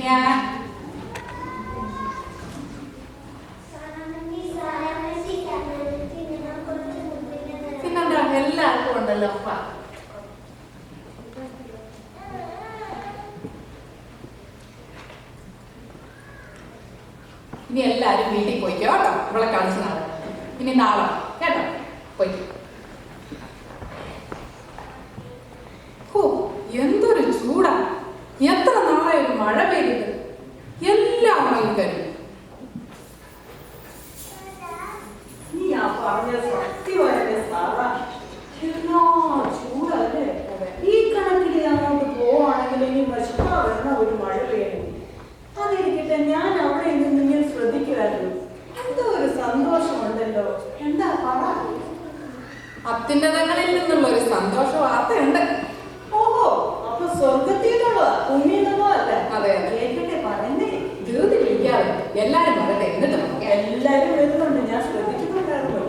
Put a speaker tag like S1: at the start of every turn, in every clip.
S1: ഞാൻ പിന്നെന്താ എല്ലാവർക്കും ഉണ്ടല്ലോ അപ്പ. ഇനി എല്ലാരും വീട്ടിൽ പോയിക്കോ കേട്ടോ. ഇവിടെ കളിച്ച് നാളെ ഇനി നാളെ കേട്ടോ പോയിക്കോ. എന്തൊരു ചൂടാ! എത്ര നാളെ ഒരു മഴ പെയ്തിട്ട് എല്ലാം ഉണങ്ങി കഴിഞ്ഞു.
S2: ചൂടല്ലേ ഈ കണക്കിൽ അങ്ങോട്ട് പോവാണെങ്കിൽ ഇനി വരണം ഒരു മഴ പെയ്യുന്നു. അതിരിക്കട്ടെ, ഞാൻ അവിടെ നിന്ന് ശ്രദ്ധിക്കുമായിരുന്നു. എന്തോ ഒരു സന്തോഷമുണ്ടല്ലോ. എന്താ പറ?
S1: അത്യുന്നതങ്ങളിൽ നിന്നുള്ള ഒരു സന്തോഷ വാർത്തയുണ്ട്.
S2: ഓഹോ, അപ്പൊ സ്വർഗത്തിലുള്ള പുണ്യതമോ അല്ല?
S1: അതെ,
S2: കേട്ടിട്ടെ പറയുന്നേ.
S1: ധൃതി വിളിക്കാതെ എല്ലാരും വരട്ടെ. എന്നിട്ട്
S2: എല്ലാരും വരുന്നുണ്ട്, ഞാൻ ശ്രദ്ധിക്കുന്നുണ്ടായിരുന്നു.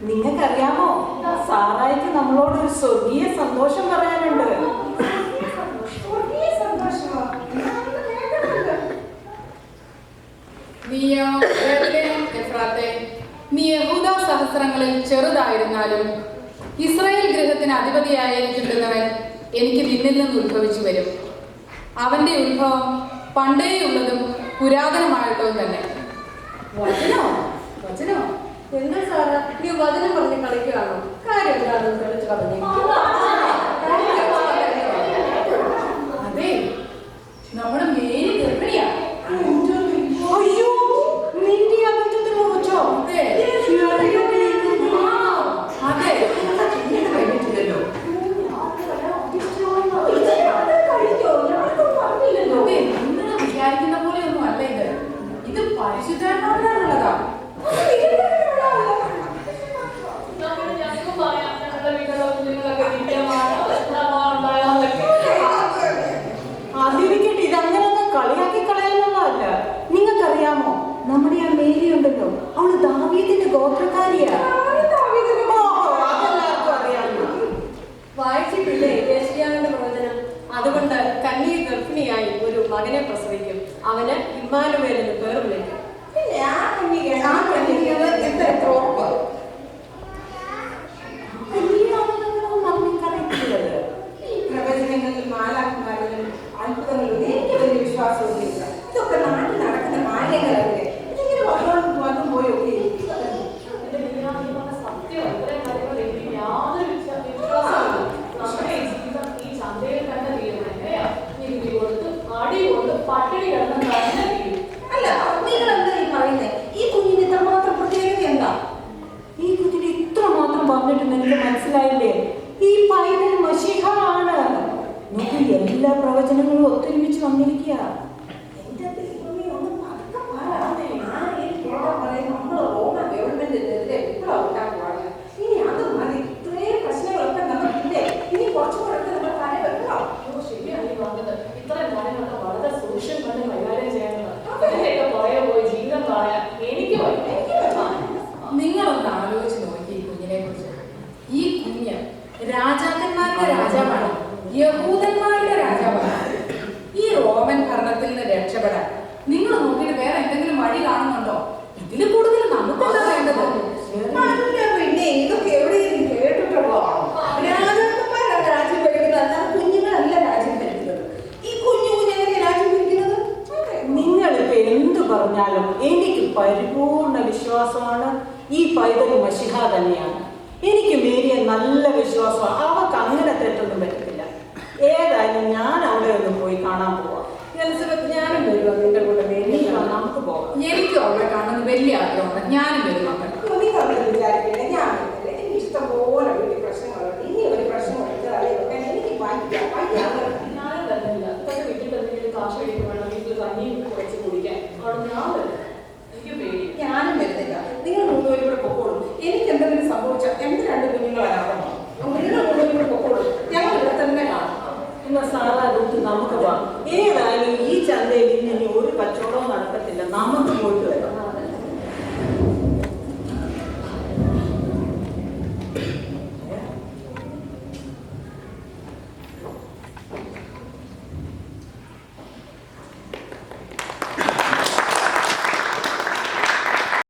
S2: നിങ്ങൾക്കറിയാമോ, സാറായിക്ക് നമ്മളോട് ഒരു സ്വർഗീയ സന്തോഷം പറയാനുണ്ട്.
S1: നീയോ എഫ്രാത്തെ, നീ യഹൂദ സഹസ്രങ്ങളിൽ ചെറുതായിരുന്നാലും ഇസ്രായേൽ ഗൃഹത്തിന് അധിപതിയായിരിക്കുന്നവൻ എനിക്ക് നിന്നിൽ നിന്ന് ഉത്ഭവിച്ചു വരും. അവന്റെ ഉത്ഭവം പണ്ടേയുള്ളതും പുരാതനമായിട്ടും തന്നെ.
S2: വചനോ വചനോ? എന്താ സാറ് നീ വചനം പറഞ്ഞ് കളിക്കുകയാണോ? കാര്യം എന്താണെന്ന് തെളിച്ച് പറഞ്ഞു.
S1: അതെ, നമ്മുടെ മേരി ഗർഭിണിയാ.
S2: അയ്യോ, നിന്റെ അബദ്ധത്തിൽ മുറിച്ചോ?
S1: അതെ, കഴിഞ്ഞിട്ടില്ലല്ലോ. നിങ്ങൾ വിചാരിക്കുന്ന പോലെയൊന്നും അല്ല ഇത്. ഇത് പരിശുദ്ധാത്മാവിനാണുള്ളതാ.
S2: അതിരിക്കട്ടെ, ഇതങ്ങനൊന്നും കളിയാക്കി കളയാനുള്ളതല്ല. നിങ്ങൾക്കറിയാമോ, നമ്മുടെ ആ മേരി ഉണ്ടല്ലോ, അവള് ദാവീദിന്റെ ഗോത്രക്കാരിയാ. വായിച്ചിട്ടില്ലേ യേശയ്യാവിന്റെ പ്രവചനം? അതുകൊണ്ട് കന്യക ഗർഭിണിയായി ഒരു മകനെ പ്രസവിക്കും, അവന് ഇമ്മാനുവേൽ എന്ന് പേർ വിളിക്കും.
S3: പ്രവചനങ്ങളിൽ മാലാഖമാരിലും അത്ഭുതങ്ങളിലും എനിക്ക് വലിയ വിശ്വാസമൊന്നുമില്ല. ഇതൊക്കെ നാട്ടിൽ നടക്കുന്ന മാന്യങ്ങളല്ലേ? ഇങ്ങനെ വന്നു പോയി ഒക്കെ അല്ല. നിങ്ങൾ എന്താ ഈ പറയുന്നത്? ഈ കുഞ്ഞിന് ഇത്രമാത്രം പ്രത്യേകത എന്താ?
S2: ഈ കുഞ്ഞിന് ഇത്രമാത്രം പറഞ്ഞിട്ട് നിനക്ക് മനസ്സിലായില്ലേ? ഈ പൈതൽ മശീഹ ആണ്. നോക്കൂ, എല്ലാ പ്രവചനങ്ങളും ഒത്തൊരുമിച്ച് വന്നിരിക്കുക.
S3: നമ്മൾ റോമൻ ഗവൺമെന്റിനെതിരെ വിപ്ലവം ഉണ്ടാക്കുവാണ്. ഇനി അത് മതി. ഇത്രയും പ്രശ്നങ്ങളൊക്കെ നമുക്കില്ലേ? ഇനി കുറച്ചുകൂടെ നമ്മൾ തല വെക്കണം.
S4: ശരിയാണ് പറഞ്ഞത്. ഇത്രയും കാര്യങ്ങളൊക്കെ വളരെ സൂക്ഷ്യം കണ്ട് കൈകാര്യം ചെയ്യേണ്ടത്. ഇതിന്റെയൊക്കെ പുറകെ പോയി ജീവിതം കളയാൻ എനിക്ക്
S1: നിങ്ങളൊന്ന് ആലോചിച്ച് നോക്കി ഈ കുഞ്ഞിനെ കുറിച്ച്. ഈ കുഞ്ഞ് രാജാക്കന്മാരുടെ രാജാവാണ്, യഹൂദന്മാരുടെ രാജാവാണ്. ഈ റോമൻ ഭരണത്തിൽ നിന്ന് രക്ഷപ്പെടാൻ നിങ്ങൾ നോക്കിയിട്ട് വേറെ എന്തെങ്കിലും വഴി കാണുന്നുണ്ടോ? ഇതിൽ കൂടുതൽ നമുക്കെന്താ വേണ്ടത്?
S3: പിന്നെ ഇതൊക്കെ എവിടെയും കേട്ടിട്ടുള്ളോ? രാജാക്കന്മാരാണ് രാജ്യം ഭരിക്കുന്നത്, അല്ലാതെ കുഞ്ഞുങ്ങളല്ല രാജ്യം ഭരിക്കുന്നത്. ഈ കുഞ്ഞു കുഞ്ഞെങ്ങനെ രാജ്യം ഭരിക്കുന്നത്?
S2: നിങ്ങളിപ്പോ എന്തു പറഞ്ഞാലും എനിക്ക് പരിപൂർണ വിശ്വാസമാണ് ഈ പൈതൽ മശിഹ തന്നെയാണ്. എനിക്ക് മേരിയെ നല്ല വിശ്വാസമാണ്. അവർക്ക് അങ്ങനെ തെറ്റൊന്നും പറ്റത്തില്ല. ഏതായാലും ഞാൻ അവിടെ ഒന്ന് പോയി കാണാൻ പോവാം. എലിസബത്ത്, ഞാനും വരുവാ നിന്റെ കൂടെ. മേരി, നമുക്ക് പോകാം.
S1: എനിക്കും അവളെ കാണുന്നത് വലിയ ആഗ്രഹമാണ്. ഞാനും വരുന്നുണ്ട്.
S3: വിചാരിക്കില്ല, ഞാൻ വരുന്നില്ല. എനിക്ക് ഇഷ്ടംപോലെ വലിയ പ്രശ്നങ്ങളുണ്ട്. ഇനി ഒരു പ്രശ്നം എടുത്താലേ എനിക്ക്
S4: ഞാനും തരുന്നില്ല. ഇതൊക്കെ വീട്ടിൽ എന്തെങ്കിലും കാശ് കഴിക്കുവാണ്, വീട്ടിൽ കഞ്ഞി വെച്ച് കുടിക്കാൻ. അവിടെ ഞാൻ വരുന്നില്ല. എനിക്ക് പേടി.
S3: ഞാനും വരുന്നില്ല. നിങ്ങൾ മൂന്നുപേരും
S2: എന്നാ സാറാ റൂട്ട് നമുക്ക് പോവാം. ഏതായാലും ഈ ചന്തയിൽ ഇനി ഒരു കച്ചവടവും നടക്കത്തില്ല. നമുക്ക് പോയിട്ട് വരാം.